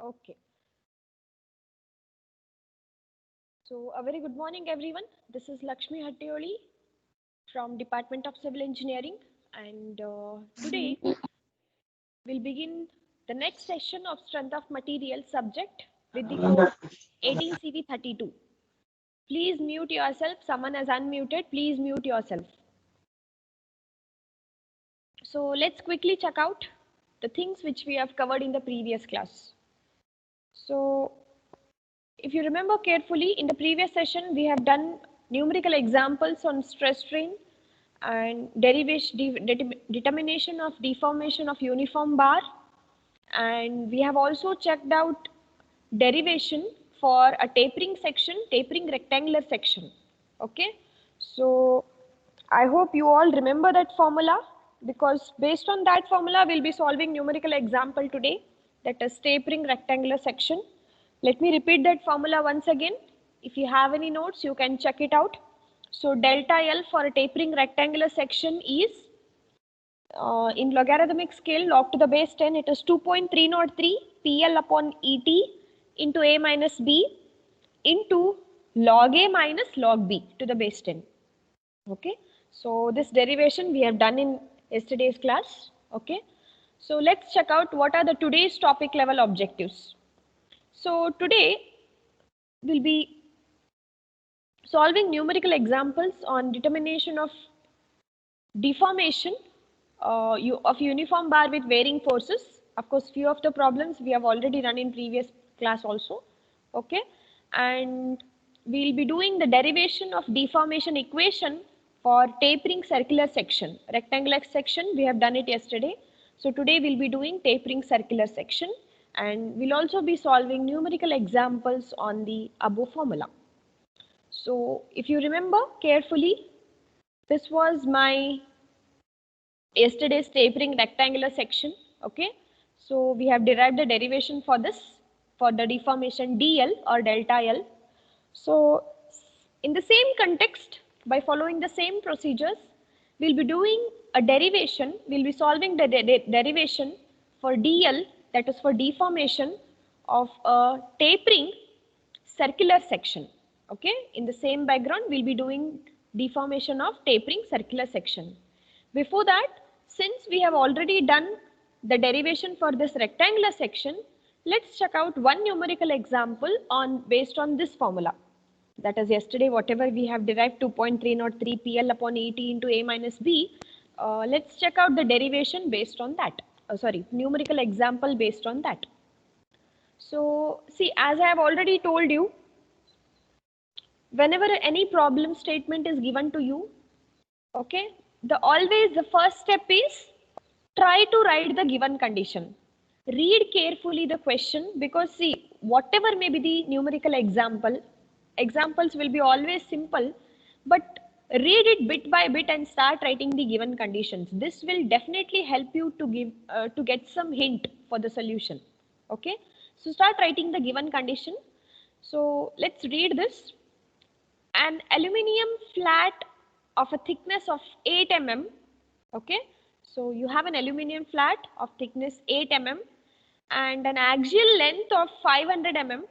Okay. So a very good morning, everyone. This is Lakshmi Hattioli from Department of Civil Engineering, and today we'll begin the next session of Strength of Material subject with the code 18CV32. Please mute yourself. Someone has unmuted. Please mute yourself. So let's quickly check out the things which we have covered in the previous class. So if you remember carefully, in the previous session, we have done numerical examples on stress strain and determination of deformation of uniform bar. And we have also checked out derivation for a tapering section, tapering rectangular section. Okay. So I hope you all remember that formula, because based on that formula, we'll be solving numerical example today, that is tapering rectangular section. Let me repeat that formula once again. If you have any notes, you can check it out. So delta L for a tapering rectangular section is, in logarithmic scale, log to the base 10, it is 2.303 PL upon ET into A minus B into log A minus log B to the base 10. Okay. So this derivation we have done in yesterday's class. Okay. So let's check out what are the today's topic level objectives. So today we'll be solving numerical examples on determination of deformation of uniform bar with varying forces. Of course, few of the problems we have already done in previous class also. Okay. And we'll be doing the derivation of deformation equation for tapering circular section. Rectangular section, we have done it yesterday. So today we'll be doing tapering circular section, and we'll also be solving numerical examples on the above formula. So if you remember carefully, this was my yesterday's tapering rectangular section. Okay. So we have derived the derivation for this, for the deformation dl or delta L. So in the same context, by following the same procedures, we'll be doing a derivation, we'll be solving the derivation for dl, that is for deformation of a tapering circular section. Okay. In the same background, we'll be doing deformation of tapering circular section. Before that, since we have already done the derivation for this rectangular section, let's check out one numerical example based on this formula. That is yesterday, whatever we have derived 2.303 PL upon ET into A minus B. Let's check out the derivation based on that. Numerical example based on that. So see, as I have already told you, whenever any problem statement is given to you, okay, always the first step is try to write the given condition. Read carefully the question, because see, whatever may be the numerical examples will be always simple, but read it bit by bit and start writing the given conditions. This will definitely help you to get some hint for the solution. Okay, so start writing the given condition. So let's read this. An aluminium flat of a thickness of 8 mm. Okay, so you have an aluminium flat of thickness 8 mm and an axial length of 500 mm.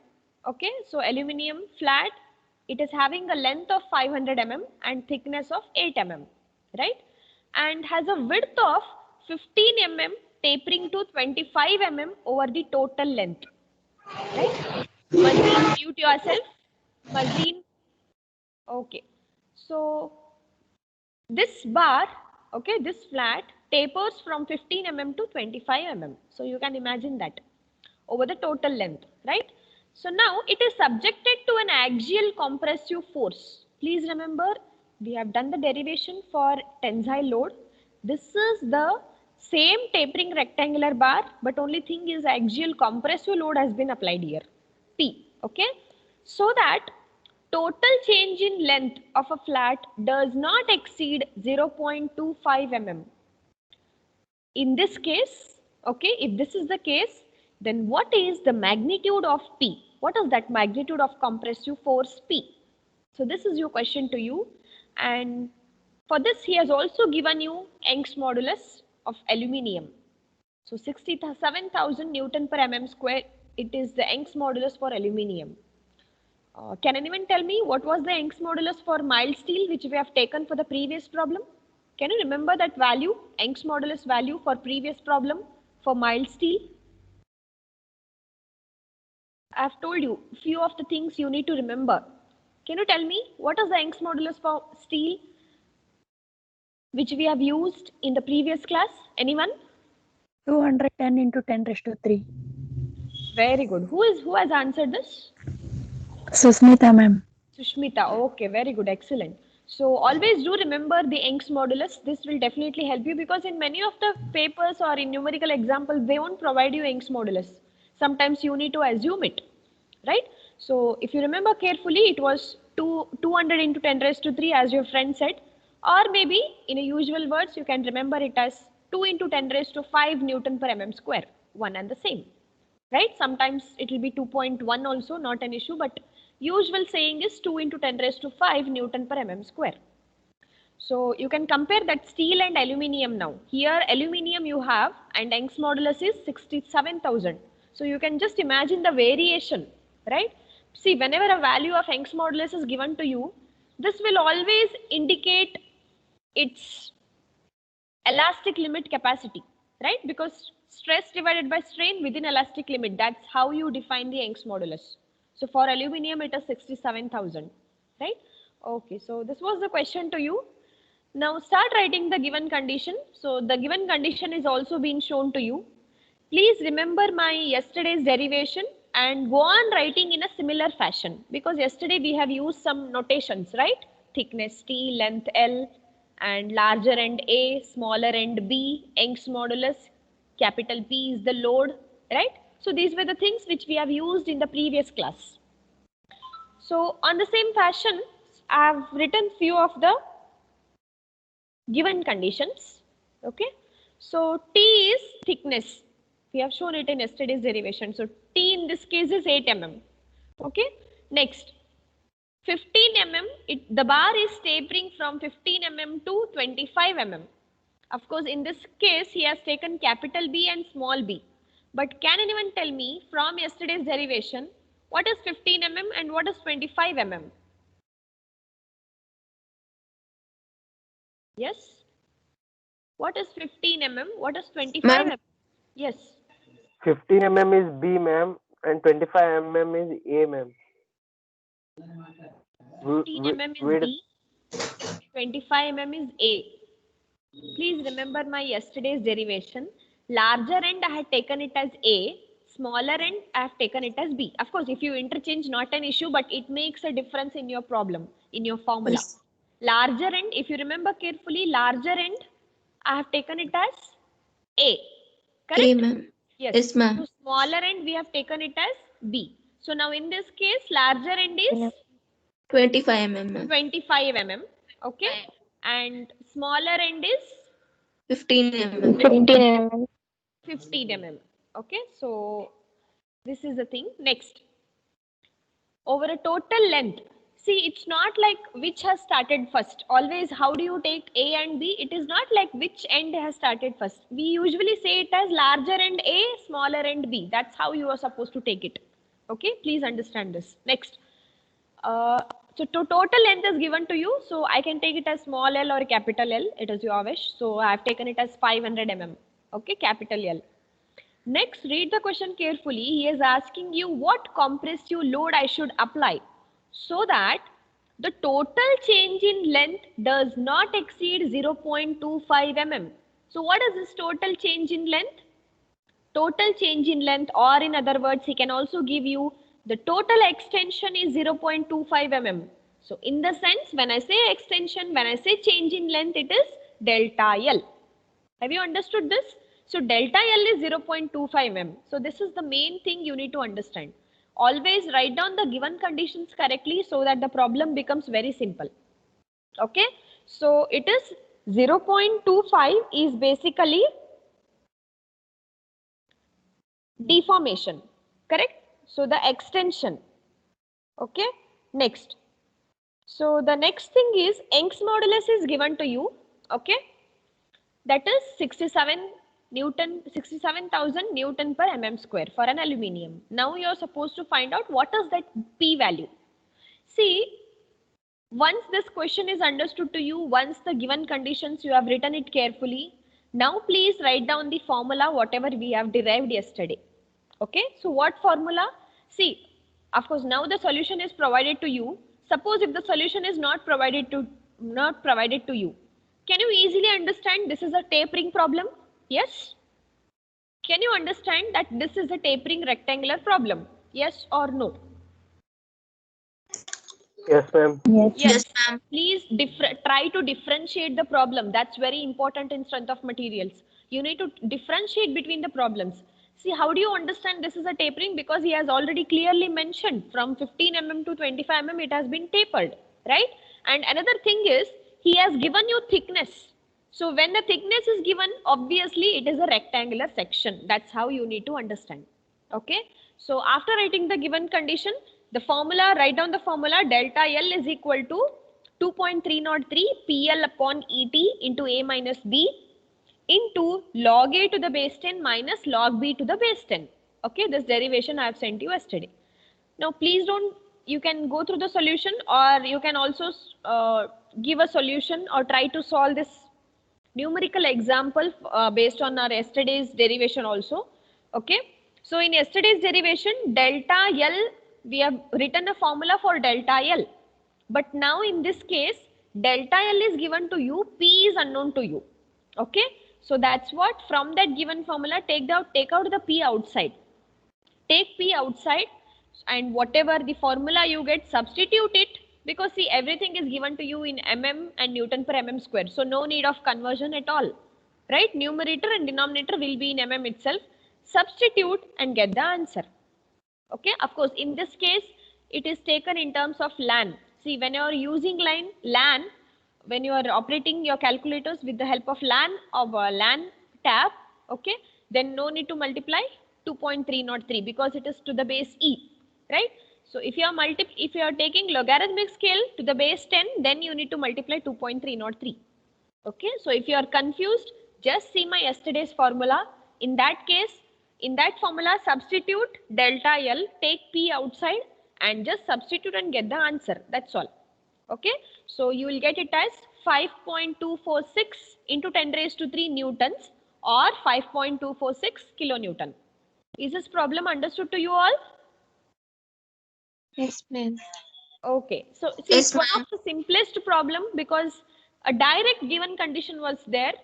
Okay, so aluminium flat, it is having a length of 500 mm and thickness of 8 mm, right? And has a width of 15 mm tapering to 25 mm over the total length, right? Mazleen, mute yourself. Mazleen. Okay, so this bar, okay, this flat tapers from 15 mm to 25 mm. So you can imagine that over the total length, right? So now it is subjected to an axial compressive force. Please remember, we have done the derivation for tensile load. This is the same tapering rectangular bar, but only thing is axial compressive load has been applied here, P, okay? So that total change in length of a flat does not exceed 0.25 mm. In this case, okay, if this is the case, then what is the magnitude of P? What is that magnitude of compressive force P? So this is your question to you, and for this he has also given you Young's modulus of aluminium. So 67,000 Newton per mm square it is the Young's modulus for aluminium. Can anyone tell me what was the Young's modulus for mild steel which we have taken for the previous problem? Can you remember that value, Young's modulus value for previous problem for mild steel? I have told you few of the things you need to remember. Can you tell me what is the Young's modulus for steel which we have used in the previous class? Anyone? 210 into 10 raised to 3. Very good. Who has answered this? Susmita ma'am. Sushmita. Okay, very good. Excellent. So always do remember the Young's modulus. This will definitely help you because in many of the papers or in numerical examples, they won't provide you Young's modulus. Sometimes you need to assume it, right? So if you remember carefully, it was 200 into 10 raised to 3 as your friend said, or maybe in a usual words, you can remember it as 2 into 10 raised to 5 Newton per mm square, one and the same, right? Sometimes it will be 2.1 also, not an issue, but usual saying is 2 into 10 raised to 5 Newton per mm square. So you can compare that steel and aluminium now. Here aluminium you have and Young's modulus is 67,000. So you can just imagine the variation, right? See, whenever a value of Young's modulus is given to you, this will always indicate its elastic limit capacity, right? Because stress divided by strain within elastic limit, that's how you define the Young's modulus. So for aluminium, it is 67,000, right? Okay, so this was the question to you. Now start writing the given condition. So the given condition is also being shown to you. Please remember my yesterday's derivation and go on writing in a similar fashion because yesterday we have used some notations, right? Thickness T, length L, and larger end A, smaller end B, Young's modulus, capital P is the load, right? So these were the things which we have used in the previous class. So on the same fashion, I have written few of the given conditions. Okay, so T is thickness. We have shown it in yesterday's derivation. So T in this case is 8 mm. Okay, next 15 mm, the bar is tapering from 15 mm to 25 mm. Of course, in this case, he has taken capital B and small b. But can anyone tell me from yesterday's derivation, what is 15 mm and what is 25 mm? Yes. What is 15 mm? What is 25 mm? Yes. 15 mm is B, ma'am, and 25 mm is A, ma'am. 15 mm is B, 25 mm is A. Please remember my yesterday's derivation. Larger end I had taken it as A, smaller end I have taken it as B. Of course, if you interchange, not an issue, but it makes a difference in your problem, in your formula. Yes. Larger end, if you remember carefully, larger end I have taken it as A. Correct? A, ma'am. Yes, ma'am. So smaller end we have taken it as B. So now in this case, larger end is 25 mm. 25 mm. Okay. And smaller end is 15 mm. 15 mm. Okay. So this is the thing. Next, over a total length. See, it's not like which has started first. Always, how do you take A and B? It is not like which end has started first. We usually say it as larger end A, smaller end B. That's how you are supposed to take it. Okay, please understand this. Next, so total length is given to you. So I can take it as small l or capital L. It is your wish. So I have taken it as 500 mm. Okay, capital L. Next, read the question carefully. He is asking you what compressive load I should apply so that the total change in length does not exceed 0.25 mm. So what is this total change in length? Total change in length, or in other words, he can also give you the total extension is 0.25 mm. So in the sense, when I say extension, when I say change in length, it is delta L. Have you understood this? So delta L is 0.25 mm. So this is the main thing you need to understand. Always write down the given conditions correctly so that the problem becomes very simple. Okay. So it is 0.25 is basically deformation, correct? So the extension. Okay. Next. So the next thing is Young's modulus is given to you. Okay. That is 67 Newton, 67,000 Newton per mm square for an aluminium. Now you're supposed to find out what is that P value. See, once this question is understood to you, once the given conditions you have written it carefully, now please write down the formula whatever we have derived yesterday. Okay, so what formula? See, of course now the solution is provided to you. Suppose if the solution is not provided to you, can you easily understand this is a tapering problem? Yes? Can you understand that this is a tapering rectangular problem? Yes or no? Yes, ma'am. Yes. Yes, ma'am. Please try to differentiate the problem. That's very important in strength of materials. You need to differentiate between the problems. See, how do you understand this is a tapering? Because he has already clearly mentioned from 15 mm to 25 mm it has been tapered, right? And another thing is he has given you thickness. So when the thickness is given, obviously it is a rectangular section. That's how you need to understand. Okay. So after writing the given condition, the formula, write down the formula delta L is equal to 2.303 PL upon ET into A minus B into log A to the base 10 minus log B to the base 10. Okay, this derivation I have sent you yesterday. Now please don't, you can go through the solution or you can also give a solution or try to solve this numerical example based on our yesterday's derivation also. Okay, so in yesterday's derivation delta L, we have written a formula for delta L, but now in this case delta L is given to you, P is unknown to you. Okay, so that's what, from that given formula take out the P outside, take P outside, and whatever the formula you get, substitute it, because see everything is given to you in mm and Newton per mm square, so no need of conversion at all, right? Numerator and denominator will be in mm itself. Substitute and get the answer. Okay, of course in this case it is taken in terms of LAN. See, when you are using LAN, when you are operating your calculators with the help of LAN tab, okay, then no need to multiply 2.303 because it is to the base e, right? So if you are taking logarithmic scale to the base 10, then you need to multiply 2.303. Okay, so if you are confused, just see my yesterday's formula. In that case, in that formula, substitute delta L, take P outside and just substitute and get the answer. That's all. Okay, so you will get it as 5.246 into 10 raised to 3 newtons or 5.246 kilonewton. Is this problem understood to you all? Yes, ma'am. Okay, so see, Yes, it's one ma'am. of the simplest problem because a direct given condition was there.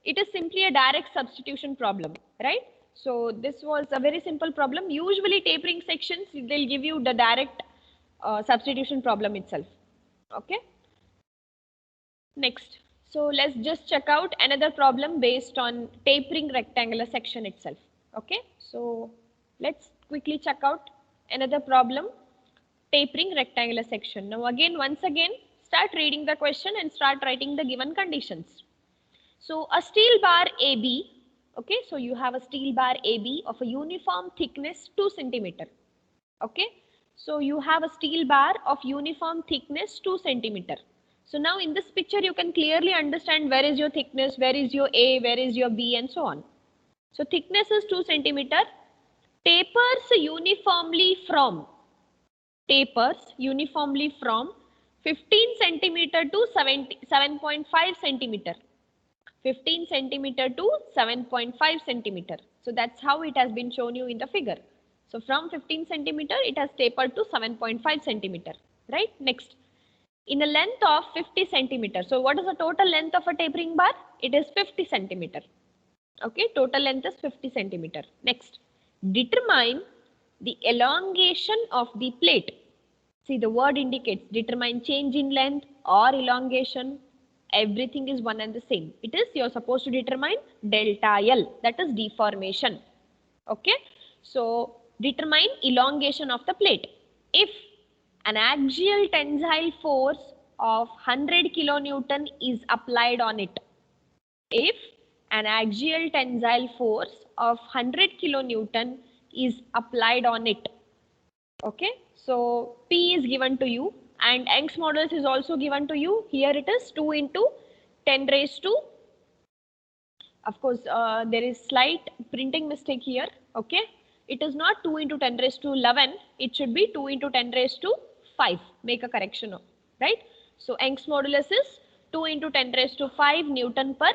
It is simply a direct substitution problem, right? So this was a very simple problem. Usually tapering sections, they'll give you the direct substitution problem itself. Okay. Next, so let's just check out another problem based on tapering rectangular section itself. Okay, so let's quickly check out another problem, tapering rectangular section. Now again, once again, start reading the question and start writing the given conditions. So a steel bar AB, okay, so you have a steel bar AB of a uniform thickness 2 centimeter. Okay, so you have a steel bar of uniform thickness 2 centimeter. So now in this picture you can clearly understand where is your thickness, where is your A, where is your B, and so on. So thickness is 2 centimeter, tapers uniformly from 15 centimeter to 7.5 centimeter. 15 centimeter to 7.5 centimeter. So that's how it has been shown you in the figure. So from 15 centimeter, it has tapered to 7.5 centimeter, right? Next, in a length of 50 centimeter. So what is the total length of a tapering bar? It is 50 centimeter. Okay, total length is 50 centimeter. Next, determine the elongation of the plate. See, the word indicates determine change in length or elongation. Everything is one and the same. It is, you're supposed to determine delta L, that is deformation. Okay, so determine elongation of the plate. If an axial tensile force of 100 kilonewton is applied on it, if an axial tensile force of 100 kilonewton is applied on it, okay, so P is given to you and Young's modulus is also given to you. Here it is 2 into 10 raised to Of course, there is slight printing mistake here. Okay, it is not 2 into 10 raised to 11. It should be 2 into 10 raised to 5. Make a correction, right? So Young's modulus is 2 into 10 raised to 5 Newton per.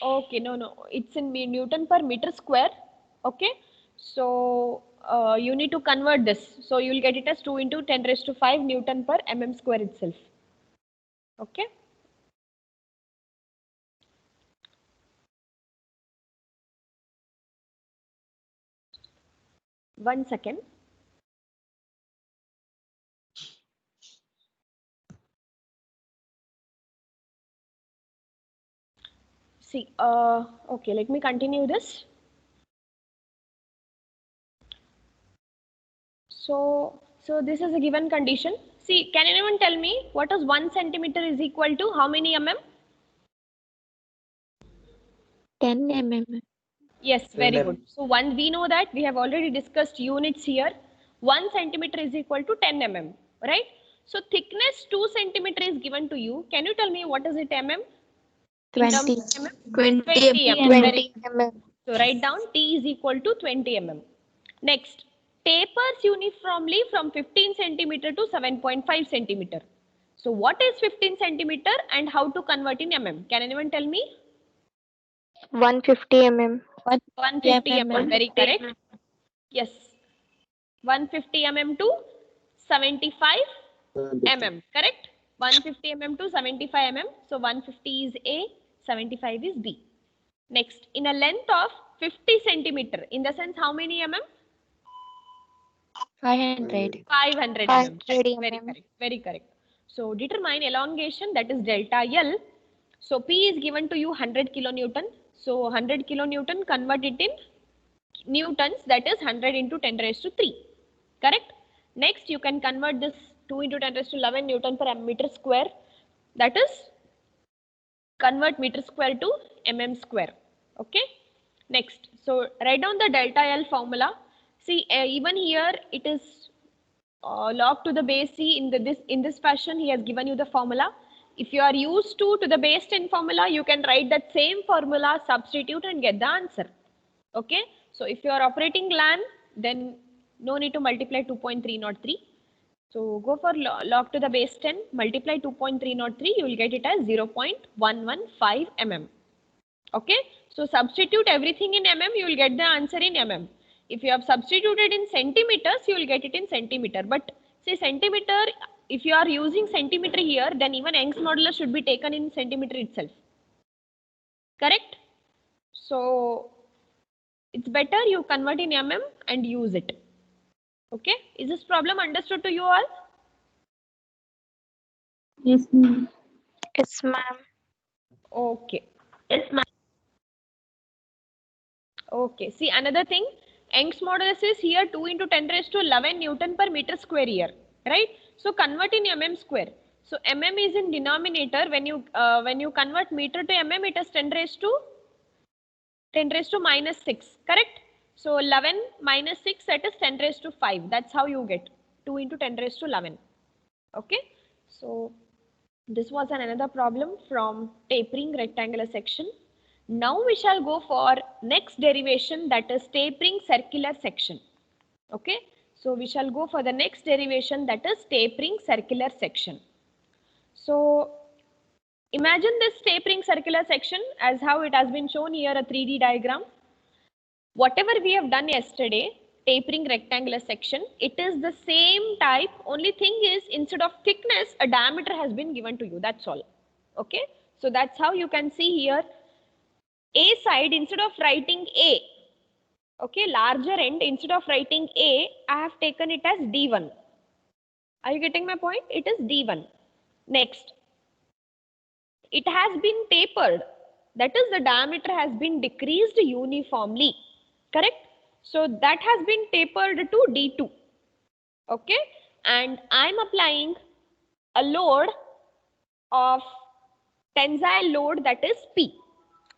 Okay, no, it's in Newton per meter square. Okay, so you need to convert this. So you will get it as 2 into 10 raised to 5 Newton per mm square itself. Okay. One second. See, okay, let me continue this. So this is a given condition. See, can anyone tell me what is 1 centimeter is equal to how many mm? 10 mm. Yes, very good. So one, we know that we have already discussed units here. 1 centimeter is equal to 10 mm, right? So thickness 2 centimeter is given to you. Can you tell me what is it mm? In terms 20. of mm? 20 20 mm. mm. Very good. So write down T is equal to 20 mm. Next, tapers uniformly from 15 centimeter to 7.5 centimeter. So what is 15 centimeter and how to convert in mm? Can anyone tell me? 150 mm. 150 mm, very correct. Yes, 150 mm to 75 mm, correct? 150 mm to 75 mm. So 150 is A, 75 is B. Next, in a length of 50 centimeter, in the sense how many mm? 500. 500 mm. 500 Very mm. correct, very correct. So determine elongation, that is delta L. So P is given to you 100 kilonewton. So 100 kilonewton, convert it in newtons, that is 100 into 10 raised to 3. Correct? Next, you can convert this 2 into 10 raised to 11 Newton per meter square. That is, convert meter square to mm square. Okay? Next, so write down the delta L formula. See, even here it is log to the base C. In this fashion, he has given you the formula. If you are used to the base 10 formula, you can write that same formula, substitute and get the answer. Okay, so if you are operating LAN, then no need to multiply 2.303. So go for log to the base 10, multiply 2.303, you will get it as 0.115 mm. Okay, so substitute everything in mm, you will get the answer in mm. If you have substituted in centimeters, you will get it in centimeter. But say centimeter, if you are using centimeter here, then even Young's modulus should be taken in centimeter itself. Correct? So it's better you convert in mm and use it. Okay, is this problem understood to you all? Yes, ma'am. Yes, ma'am. Okay. Yes, ma'am. Okay, see another thing, Young's modulus is here 2 into 10 raised to 11 Newton per meter square here, right? So convert in mm square. So mm is in denominator. When you convert meter to mm, it is 10 raised to minus 6, correct? So 11 minus 6, that is 10 raised to 5. That's how you get 2 into 10 raised to 11. Okay, so this was another problem from tapering rectangular section. Now we shall go for next derivation, that is tapering circular section. Okay, so we shall go for the next derivation, that is tapering circular section. So imagine this tapering circular section as how it has been shown here, a 3D diagram. Whatever we have done yesterday, tapering rectangular section, it is the same type. Only thing is, instead of thickness, a diameter has been given to you. That's all. Okay, so that's how you can see here. A side, instead of writing A, okay, larger end, instead of writing A, I have taken it as D1. Are you getting my point? It is D1. Next, it has been tapered. That is, the diameter has been decreased uniformly. Correct? So that has been tapered to D2. Okay, and I'm applying a load of tensile load, that is P,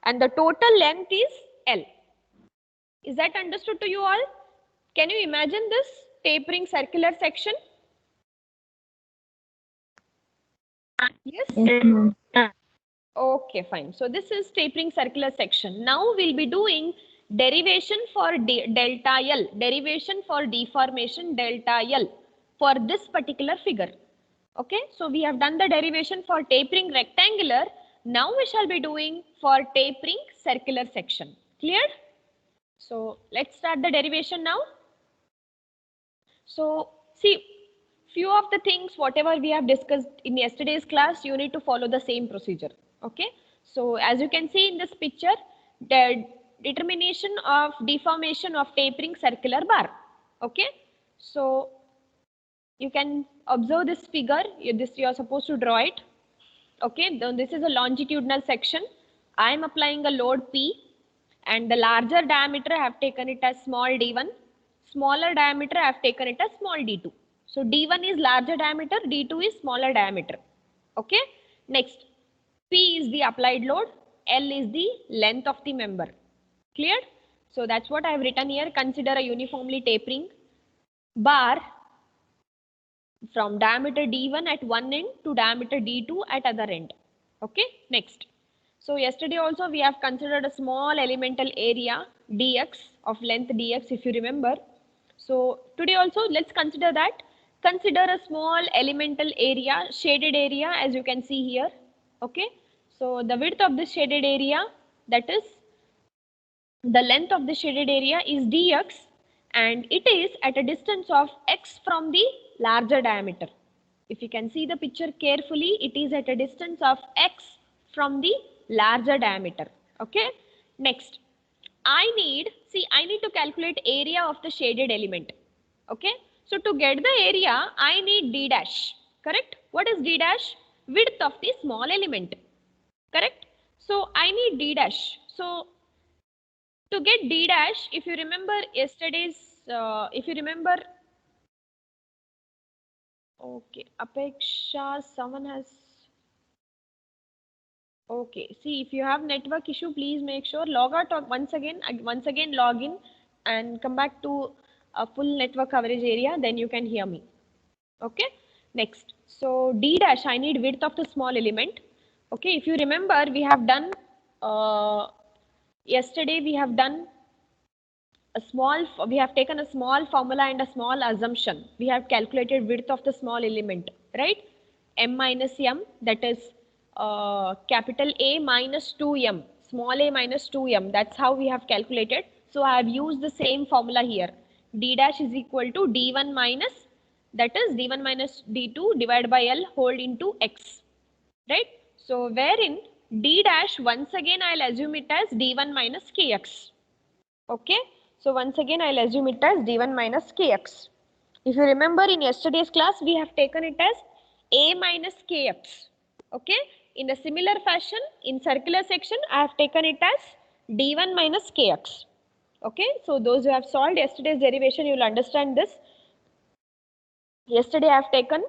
and the total length is L. Is that understood to you all? Can you imagine this tapering circular section? Yes? Yes, ma'am. Okay, fine. So this is tapering circular section. Now we'll be doing derivation for delta L, derivation for deformation delta L for this particular figure. Okay, so we have done the derivation for tapering rectangular. Now we shall be doing for tapering circular section. Clear? So let's start the derivation now. So see, few of the things whatever we have discussed in yesterday's class, you need to follow the same procedure. Okay, so as you can see in this picture, the determination of deformation of tapering circular bar. Okay, so you can observe this figure. You are supposed to draw it. Okay, then this is a longitudinal section. I am applying a load P, and the larger diameter I have taken it as small d1, smaller diameter I have taken it as small d2. So d1 is larger diameter, d2 is smaller diameter. Okay, next P is the applied load, L is the length of the member. Clear? So that's what I have written here. Consider a uniformly tapering bar from diameter d1 at one end to diameter d2 at other end. Okay, next. So yesterday also we have considered a small elemental area dx of length dx, if you remember. So today also let's consider that. Consider a small elemental area, shaded area, as you can see here. Okay, so the width of this shaded area, that is the length of the shaded area, is dx, and it is at a distance of x from the larger diameter. If you can see the picture carefully, it is at a distance of x from the larger diameter. Okay, next I need to calculate area of the shaded element. Okay, so to get the area I need d dash. Correct? What is d dash? Width of the small element. Correct? So I need d dash. So to get d dash, if you remember yesterday's, okay, Apeksha, someone has, okay, see, if you have network issue, please make sure log out once again log in and come back to a full network coverage area, then you can hear me. Okay, next, so d dash, I need width of the small element. Okay, if you remember, we have done yesterday we have done we have taken a small formula and a small assumption. We have calculated width of the small element, right? M minus M, that is capital A minus 2M, small a minus 2M. That's how we have calculated. So I have used the same formula here. D dash is equal to D1 minus, that is D1 minus D2 divided by L whole into X, right? So wherein D dash, once again I'll assume it as D1 minus KX. Okay, so once again I'll assume it as d1 minus kx. If you remember in yesterday's class we have taken it as a minus kx. Okay, in a similar fashion in circular section I have taken it as d1 minus kx. Okay, so those who have solved yesterday's derivation, you will understand this. Yesterday I have taken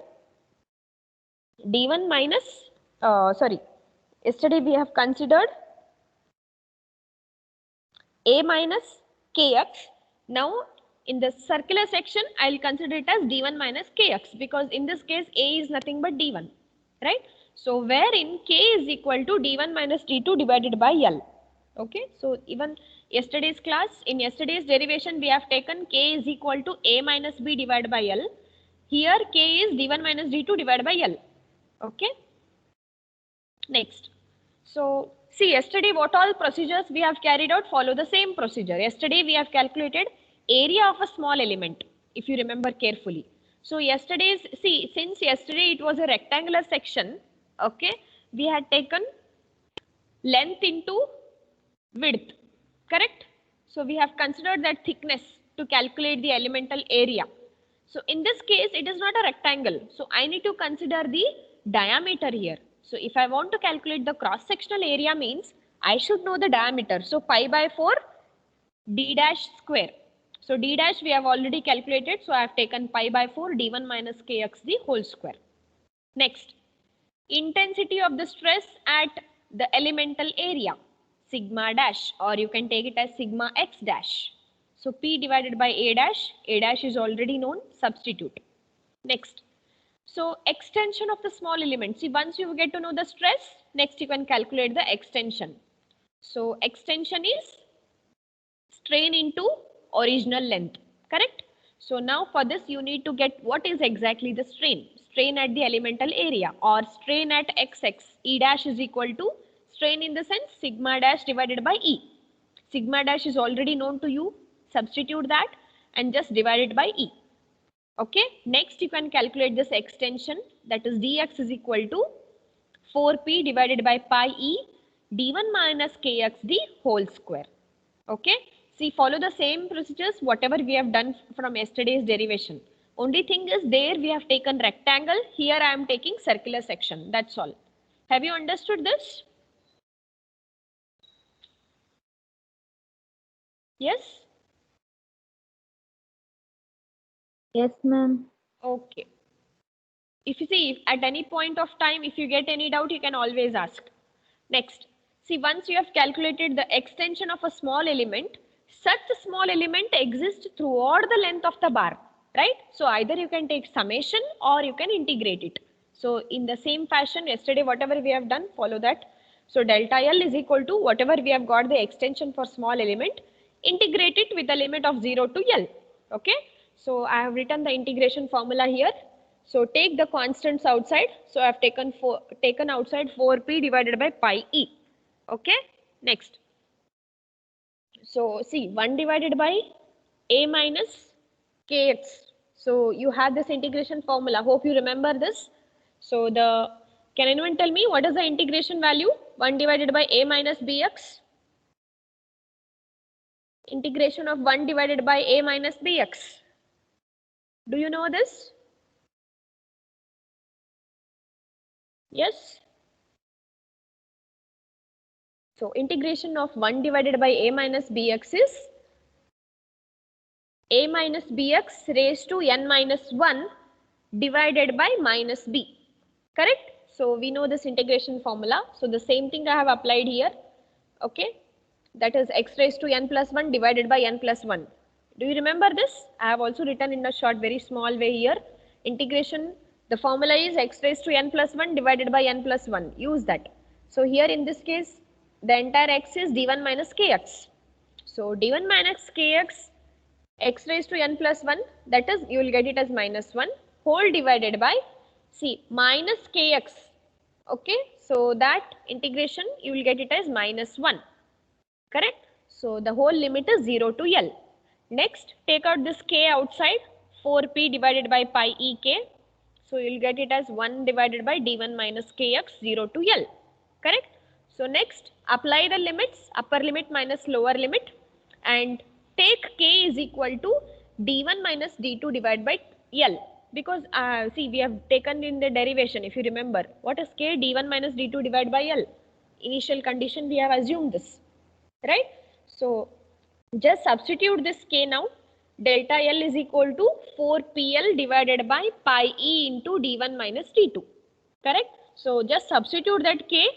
d1 minus yesterday we have considered a minus kx. Now in the circular section I'll consider it as d1 minus kx, because in this case a is nothing but d1, right? So wherein k is equal to d1 minus d2 divided by L. Okay, so even yesterday's class, in yesterday's derivation we have taken k is equal to a minus b divided by L. Here k is d1 minus d2 divided by L. Okay, next, so see, yesterday what all procedures we have carried out follow the same procedure. Yesterday we have calculated area of a small element, if you remember carefully. So yesterday's, see, since yesterday it was a rectangular section, okay, we had taken length into width, correct? So we have considered that thickness to calculate the elemental area. So in this case it is not a rectangle, so I need to consider the diameter here. So if I want to calculate the cross-sectional area, means I should know the diameter. So pi by 4 d dash square. So d dash we have already calculated, so I have taken pi by 4 d1 minus kx the whole square. Next, intensity of the stress at the elemental area, sigma dash, or you can take it as sigma x dash. So P divided by A dash is already known, substitute. Next, So extension of the small element. See, once you get to know the stress, next you can calculate the extension. So extension is strain into original length, correct? So now for this you need to get what is exactly the strain. Strain at the elemental area or strain at xx. E dash is equal to strain in the sense sigma dash divided by E. Sigma dash is already known to you. Substitute that and just divide it by E. Okay, next you can calculate this extension, that is dx is equal to 4p divided by pi e d1 minus kxd whole square. Okay, see, follow the same procedures whatever we have done from yesterday's derivation. Only thing is there we have taken rectangle, here I am taking circular section, that's all. Have you understood this? Yes? Yes, ma'am. Okay. If you see, if at any point of time, if you get any doubt, you can always ask. Next, see, once you have calculated the extension of a small element, such a small element exists throughout the length of the bar, right? So either you can take summation or you can integrate it. So in the same fashion, yesterday, whatever we have done, follow that. So delta L is equal to whatever we have got the extension for small element, integrate it with a limit of 0 to L. Okay. So I have written the integration formula here. So take the constants outside. So I have taken outside 4p divided by pi e. Okay. Next. So see, 1 divided by a minus kx. So you have this integration formula. Hope you remember this. So can anyone tell me what is the integration value? 1 divided by a minus bx. Integration of 1 divided by a minus bx. Do you know this? Yes. So integration of 1 divided by a minus bx is a minus bx raised to n minus 1 divided by minus b. Correct? So we know this integration formula. So the same thing I have applied here. Okay. That is x raised to n plus 1 divided by n plus 1. Do you remember this? I have also written in a short, very small way here. Integration, the formula is x raised to n plus 1 divided by n plus 1. Use that. So here in this case, the entire x is d1 minus kx. So d1 minus kx, x raised to n plus 1, that is, you will get it as minus 1 whole divided by, see, minus kx. Okay, so that integration, you will get it as minus 1. Correct? So the whole limit is 0 to L. Next, take out this k outside, 4p divided by pi e k. So you will get it as 1 divided by d1 minus kx, 0 to L. Correct? So next, apply the limits, upper limit minus lower limit, and take k is equal to d1 minus d2 divided by L. Because see, we have taken in the derivation, if you remember, what is k? d1 minus d2 divided by L. Initial condition, we have assumed this, right? So just substitute this k now. Delta L is equal to 4pl divided by pi e into d1 minus d2. Correct? So just substitute that k.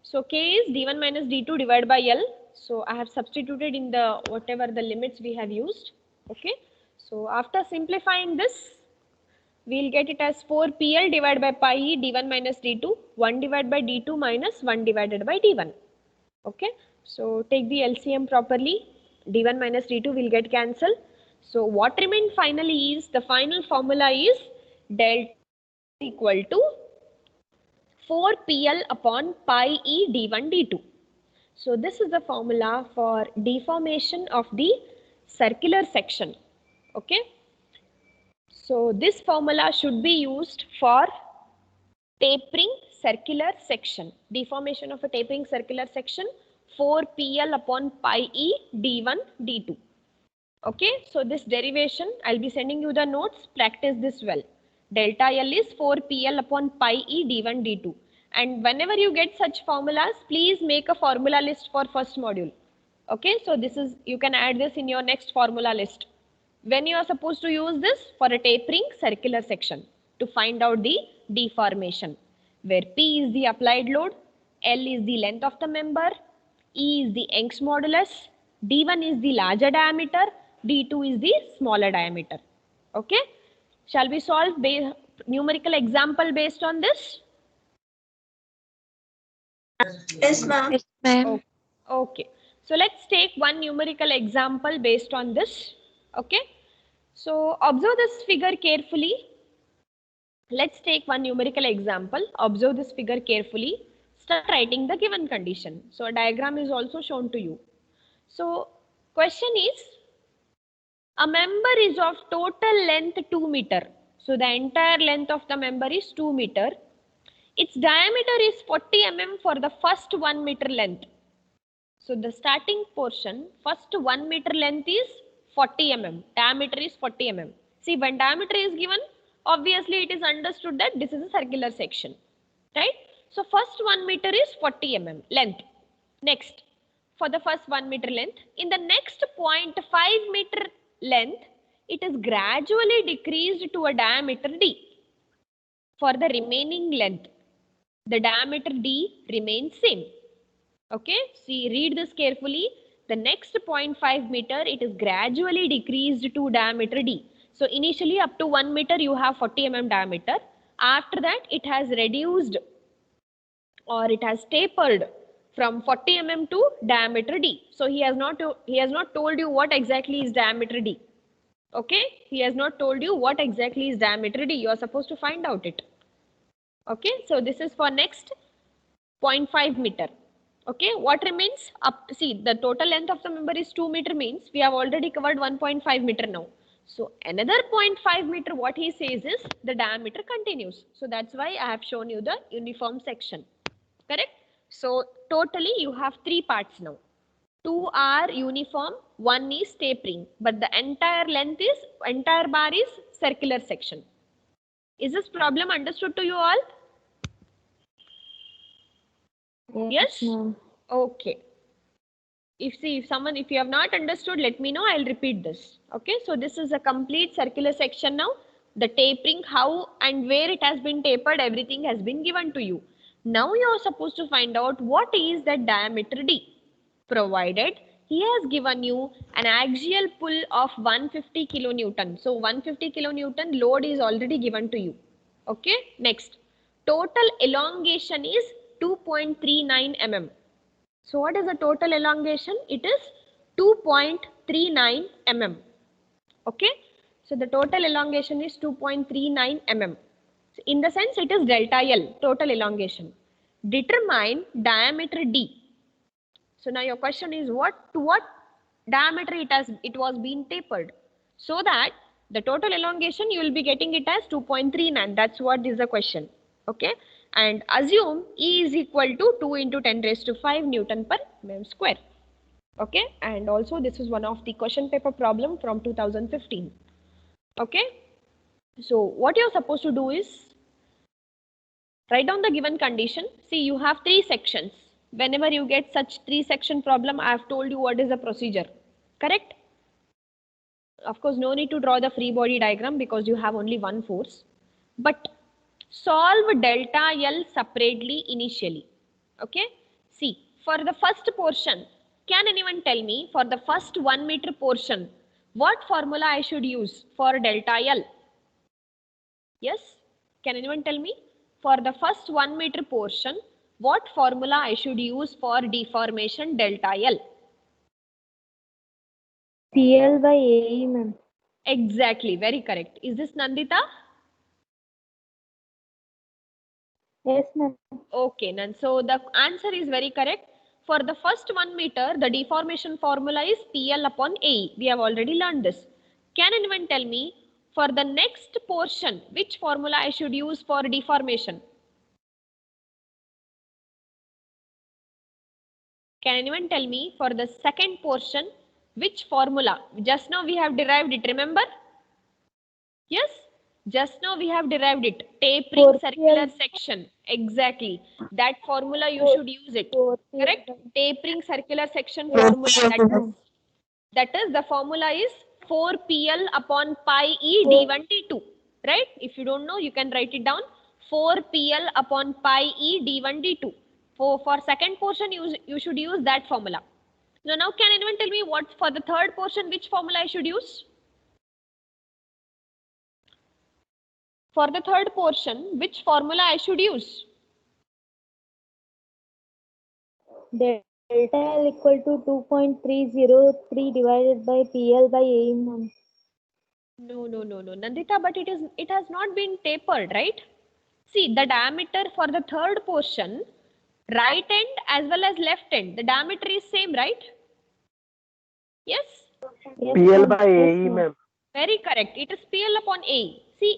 So k is d1 minus d2 divided by L. So I have substituted in the whatever the limits we have used. Okay. So after simplifying this, we'll get it as 4pl divided by pi e d1 minus d2, 1 divided by d2 minus 1 divided by d1. Okay. So take the LCM properly. d1 minus d2 will get cancelled. So what remains finally is, the final formula is delta equal to 4pl upon pi e d1 d2. So this is the formula for deformation of the circular section. Okay. So this formula should be used for tapering circular section. Deformation of a tapering circular section, 4pl upon pi e d1 d2. Okay, so this derivation, I'll be sending you the notes, practice this well. Delta L is 4pl upon pi e d1 d2. And whenever you get such formulas, please make a formula list for first module. Okay, so this is, you can add this in your next formula list. When you are supposed to use this for a tapering circular section to find out the deformation, where P is the applied load, L is the length of the member, E is the Young's modulus, D1 is the larger diameter, D2 is the smaller diameter. Okay, shall we solve numerical example based on this? Yes, ma'am. Yes, ma'am. Okay. Okay. So let's take one numerical example based on this. Okay. So observe this figure carefully. Let's take one numerical example. Observe this figure carefully. Start writing the given condition. So a diagram is also shown to you. So question is, a member is of total length 2 meter. So the entire length of the member is 2 meter. Its diameter is 40 mm for the first 1 meter length. So the starting portion, first 1 meter length is 40 mm. Diameter is 40 mm. See, when diameter is given, obviously it is understood that this is a circular section, right? So first 1 meter is 40 mm length. Next, for the first 1 meter length, in the next 0.5 meter length, it is gradually decreased to a diameter d. For the remaining length, the diameter d remains same. Okay, see, read this carefully. The next 0.5 meter, it is gradually decreased to diameter d. So initially up to 1 meter, you have 40 mm diameter. After that, it has reduced or it has tapered from 40 mm to diameter d. So he has not told you what exactly is diameter d. Okay, he has not told you what exactly is diameter d. You are supposed to find out it. Okay, so this is for next 0.5 meter. Okay, what remains? Up, see, the total length of the member is 2 meter, means we have already covered 1.5 meter now. So another 0.5 meter, what he says is the diameter continues. So that's why I have shown you the uniform section. Correct? So totally you have 3 parts now. 2 are uniform, 1 is tapering, but the entire bar is circular section. Is this problem understood to you all? Yes? ma'am. Okay. If you have not understood, let me know. I'll repeat this. Okay. So this is a complete circular section now. The tapering, how and where it has been tapered, everything has been given to you. Now you are supposed to find out what is the diameter D. Provided he has given you an axial pull of 150 kilonewton. So 150 kilonewton load is already given to you. Okay. Next, total elongation is 2.39 mm. So what is the total elongation? It is 2.39 mm. Okay. So the total elongation is 2.39 mm. So in the sense it is delta L, total elongation. Determine diameter D. So now your question is to what diameter it was being tapered, so that the total elongation you will be getting it as 2.39. That's what is the question. Okay, and assume E is equal to 2 into 10 raised to 5 Newton per mm square. Okay, and also this is one of the question paper problem from 2015. Okay, so what you're supposed to do is write down the given condition. See, you have 3 sections. Whenever you get such 3 section problem, I have told you what is the procedure. Correct? Of course, no need to draw the free body diagram because you have only one force. But solve delta L separately initially. Okay? See, for the first portion, can anyone tell me for the first 1 meter portion, what formula I should use for delta L? Yes? Can anyone tell me? For the first 1 meter portion, what formula I should use for deformation delta L? CL by AE, ma'am. Exactly, very correct. Is this Nandita? Yes, ma'am. Okay, Nan. So the answer is very correct. For the first 1 meter, the deformation formula is PL upon AE. We have already learned this. Can anyone tell me for the next portion, which formula I should use for deformation? Can anyone tell me for the second portion, which formula? Just now we have derived it, remember? Yes? Just now we have derived it. Tapering circular section. Exactly. That formula you should use it. Correct? Tapering circular section formula. That is the formula is 4PL upon pi E D1 D2. Right? If you don't know, you can write it down. 4PL upon pi E D1 D2. For second portion, you should use that formula. Now can anyone tell me what for the third portion, which formula I should use? for the third portion, which formula I should use? Delta L equal to 2.303 divided by PL by AE, ma'am. No, Nandita, but it has not been tapered, right? See, the diameter for the third portion, right end as well as left end, the diameter is same, right? Yes? Yes, PL ma'am. by Yes, AE, ma'am. ma'am. Very correct. It is PL upon AE. See,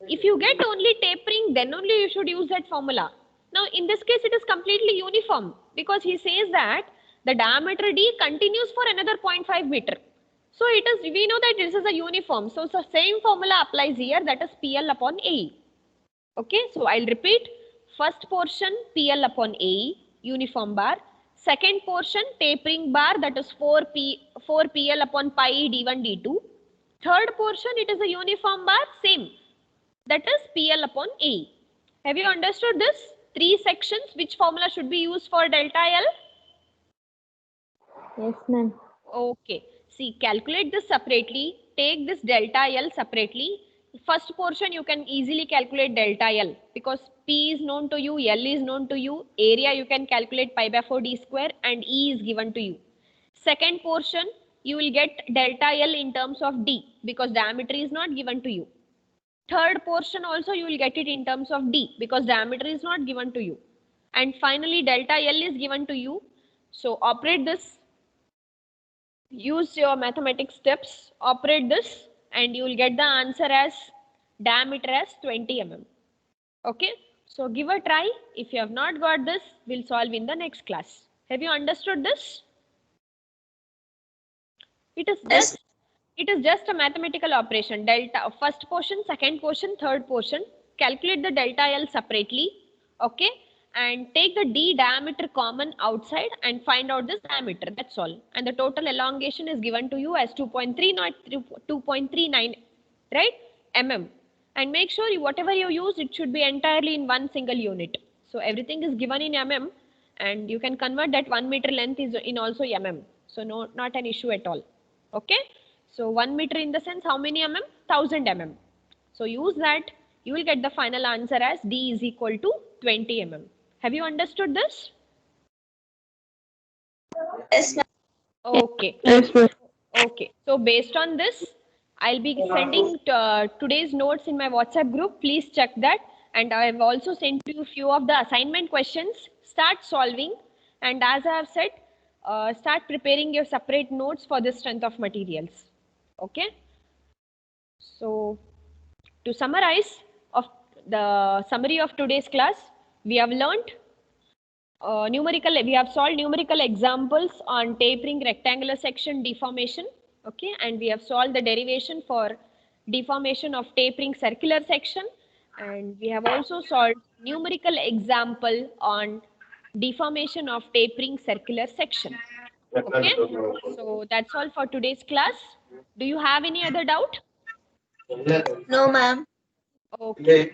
if you get only tapering, then only you should use that formula. Now, in this case, it is completely uniform because he says that the diameter D continues for another 0.5 meter. So, we know that this is a uniform. So, the same formula applies here, that is PL upon AE. Okay, so I'll repeat. First portion PL upon AE, uniform bar. Second portion tapering bar, that is 4PL upon pi D1 D2. Third portion, it is a uniform bar, same, that is PL upon AE. Have you understood this? 3 sections, which formula should be used for delta L? Yes, ma'am. Okay, see, calculate this separately, take this delta L separately. First portion you can easily calculate delta L because P is known to you, L is known to you, area you can calculate pi by 4 D square and E is given to you. Second portion you will get delta L in terms of D because diameter is not given to you. Third portion also you will get it in terms of D because diameter is not given to you. And finally delta L is given to you. So operate this, use your mathematics steps, operate this and you will get the answer as diameter as 20 mm. Okay, so give a try. If you have not got this, we'll solve in the next class. Have you understood this? It is just a mathematical operation. Delta, first portion, second portion, third portion. Calculate the delta L separately. Okay, and take the D diameter common outside and find out this diameter. That's all. And the total elongation is given to you as 2.3, not 2.39, right? Mm. And make sure whatever you use, it should be entirely in one single unit. So everything is given in mm, and you can convert that 1 meter length is in also mm. So not an issue at all. Okay. So 1 meter in the sense how many mm? 1000 mm. So use that. You will get the final answer as D is equal to 20 mm. Have you understood this? Yes, ma'am. Okay. Yes, ma'am. Okay. So based on this, I'll be sending today's notes in my WhatsApp group. Please check that. And I have also sent you a few of the assignment questions. Start solving. And as I have said, start preparing your separate notes for the strength of materials. Okay. So to summarize of the summary of today's class, we have learned we have solved numerical examples on tapering rectangular section deformation. Okay, and we have solved the derivation for deformation of tapering circular section, and we have also solved numerical example on deformation of tapering circular section. Okay, so that's all for today's class. Do you have any other doubt? No, ma'am. Okay.